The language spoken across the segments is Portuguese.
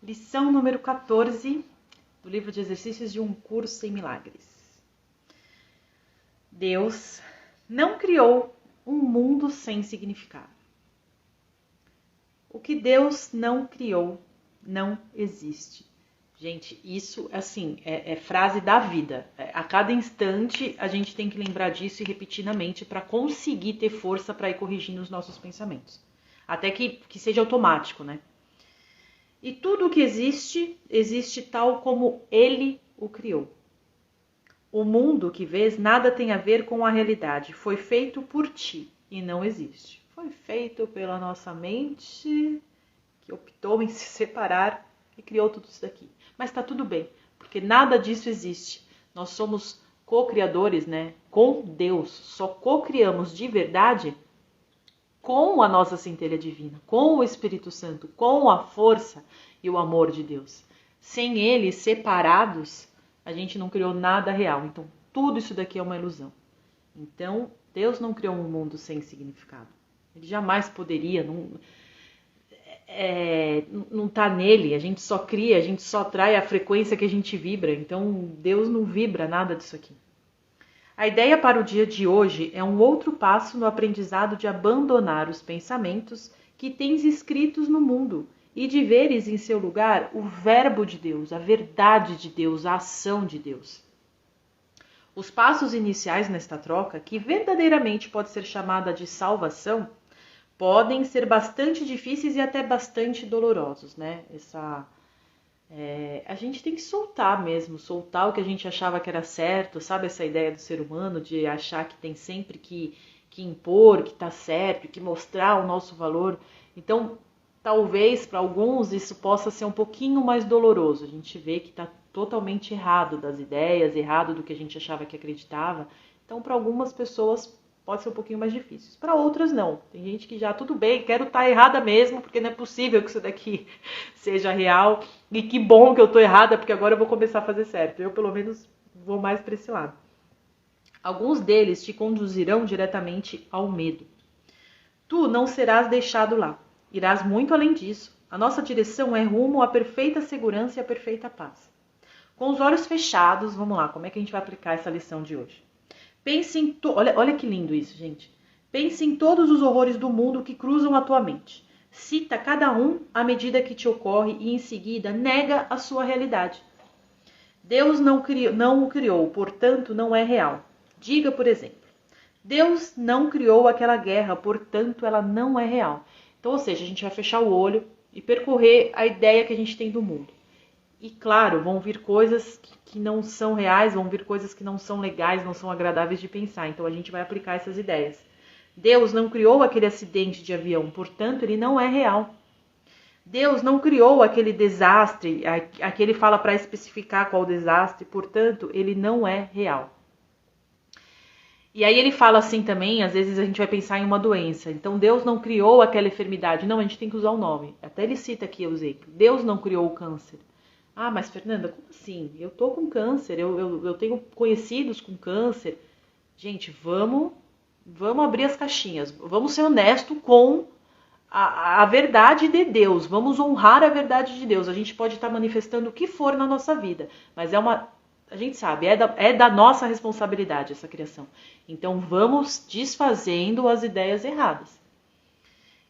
Lição número 14 do livro de exercícios de Um Curso em Milagres. Deus não criou um mundo sem significado. O que Deus não criou não existe. Gente, isso assim é frase da vida. A cada instante a gente tem que lembrar disso e repetir na mente para conseguir ter força para ir corrigindo os nossos pensamentos. Até que seja automático, né? E tudo o que existe, existe tal como Ele o criou. O mundo que vês nada tem a ver com a realidade. Foi feito por ti e não existe. Foi feito pela nossa mente que optou em se separar e criou tudo isso daqui. Mas está tudo bem, porque nada disso existe. Nós somos co-criadores, né? Com Deus. Só co-criamos de verdade com a nossa centelha divina, com o Espírito Santo, com a força e o amor de Deus. Sem Ele, separados, a gente não criou nada real. Então, tudo isso daqui é uma ilusão. Então, Deus não criou um mundo sem significado. Ele jamais poderia, não tá nele. A gente só cria, a gente só atrai a frequência que a gente vibra. Então, Deus não vibra nada disso aqui. A ideia para o dia de hoje é um outro passo no aprendizado de abandonar os pensamentos que tens escritos no mundo e de veres em seu lugar o verbo de Deus, a verdade de Deus, a ação de Deus. Os passos iniciais nesta troca, que verdadeiramente pode ser chamada de salvação, podem ser bastante difíceis e até bastante dolorosos, né? A gente tem que soltar mesmo, soltar o que a gente achava que era certo, sabe essa ideia do ser humano de achar que tem sempre que impor, que tá certo, que mostrar o nosso valor. Então, talvez para alguns isso possa ser um pouquinho mais doloroso, a gente vê que tá totalmente errado das ideias, errado do que a gente achava que acreditava. Então, para algumas pessoas pode ser um pouquinho mais difícil. Para outras, não. Tem gente que já, tudo bem, quero estar errada mesmo, porque não é possível que isso daqui seja real. E que bom que eu estou errada, porque agora eu vou começar a fazer certo. Eu, pelo menos, vou mais para esse lado. Alguns deles te conduzirão diretamente ao medo. Tu não serás deixado lá. Irás muito além disso. A nossa direção é rumo à perfeita segurança e à perfeita paz. Com os olhos fechados, vamos lá, como é que a gente vai aplicar essa lição de hoje? Pense em olha que lindo isso, gente. Pense em todos os horrores do mundo que cruzam a tua mente. Cita cada um à medida que te ocorre e, em seguida, nega a sua realidade. Deus não o criou, portanto, não é real. Diga, por exemplo, Deus não criou aquela guerra, portanto, ela não é real. Então, ou seja, a gente vai fechar o olho e percorrer a ideia que a gente tem do mundo. E claro, vão vir coisas que não são reais, vão vir coisas que não são legais, não são agradáveis de pensar. Então a gente vai aplicar essas ideias. Deus não criou aquele acidente de avião, portanto ele não é real. Deus não criou aquele desastre, aqui ele fala para especificar qual desastre, portanto ele não é real. E aí ele fala assim também, às vezes a gente vai pensar em uma doença. Então Deus não criou aquela enfermidade. Não, a gente tem que usar o nome. Até ele cita aqui o exemplo. Deus não criou o câncer. Ah, mas Fernanda, como assim? Eu tô com câncer, eu tenho conhecidos com câncer. Gente, vamos abrir as caixinhas, vamos ser honestos com a verdade de Deus, vamos honrar a verdade de Deus. A gente pode estar manifestando o que for na nossa vida, mas a gente sabe, é da nossa responsabilidade essa criação. Então vamos desfazendo as ideias erradas.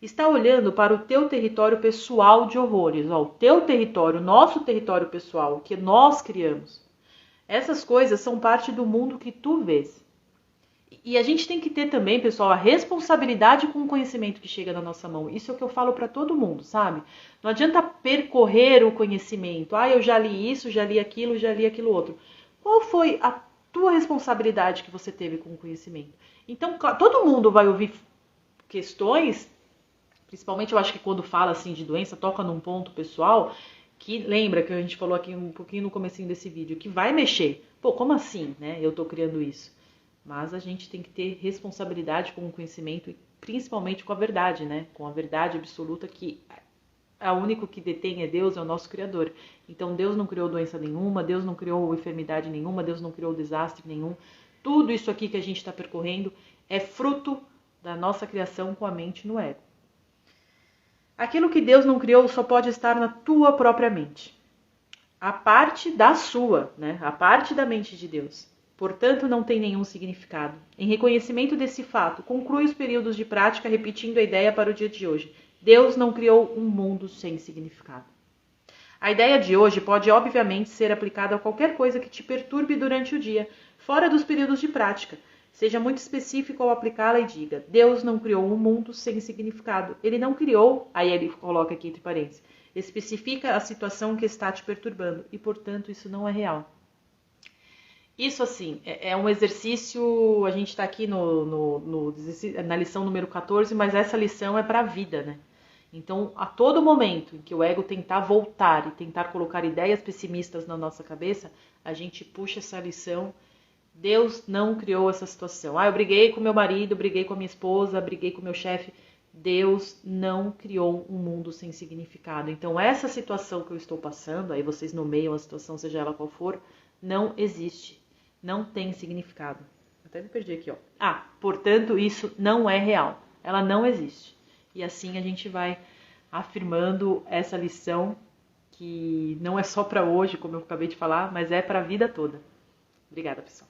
Está olhando para o teu território pessoal de horrores, ó, o teu território, nosso território pessoal, que nós criamos. Essas coisas são parte do mundo que tu vês. E a gente tem que ter também, pessoal, a responsabilidade com o conhecimento que chega na nossa mão. Isso é o que eu falo para todo mundo, sabe? Não adianta percorrer o conhecimento. Ah, eu já li isso, já li aquilo outro. Qual foi a tua responsabilidade que você teve com o conhecimento? Então, todo mundo vai ouvir questões. Principalmente eu acho que quando fala assim de doença, toca num ponto pessoal, que lembra que a gente falou aqui um pouquinho no comecinho desse vídeo, que vai mexer. Pô, como assim, né? Eu tô criando isso. Mas a gente tem que ter responsabilidade com o conhecimento e principalmente com a verdade, né? Com a verdade absoluta que o único que detém é Deus, é o nosso Criador. Então Deus não criou doença nenhuma, Deus não criou enfermidade nenhuma, Deus não criou desastre nenhum. Tudo isso aqui que a gente está percorrendo é fruto da nossa criação com a mente no ego. Aquilo que Deus não criou só pode estar na tua própria mente. A parte da sua, né? A parte da mente de Deus. Portanto, não tem nenhum significado. Em reconhecimento desse fato, conclui os períodos de prática repetindo a ideia para o dia de hoje. Deus não criou um mundo sem significado. A ideia de hoje pode, obviamente, ser aplicada a qualquer coisa que te perturbe durante o dia, fora dos períodos de prática. Seja muito específico ao aplicá-la e diga: Deus não criou um mundo sem significado. Ele não criou, aí ele coloca aqui entre parênteses, especifica a situação que está te perturbando e, portanto, isso não é real. Isso, assim, é um exercício, a gente está aqui na lição número 14, mas essa lição é para a vida, né? Então, a todo momento em que o ego tentar voltar e tentar colocar ideias pessimistas na nossa cabeça, a gente puxa essa lição. Deus não criou essa situação. Eu briguei com meu marido, briguei com a minha esposa, briguei com meu chefe. Deus não criou um mundo sem significado. Então, essa situação que eu estou passando, aí vocês nomeiam a situação, seja ela qual for, não existe. Não tem significado. Até me perdi aqui, ó. Portanto, isso não é real. Ela não existe. E assim a gente vai afirmando essa lição que não é só para hoje, como eu acabei de falar, mas é para a vida toda. Obrigada, pessoal.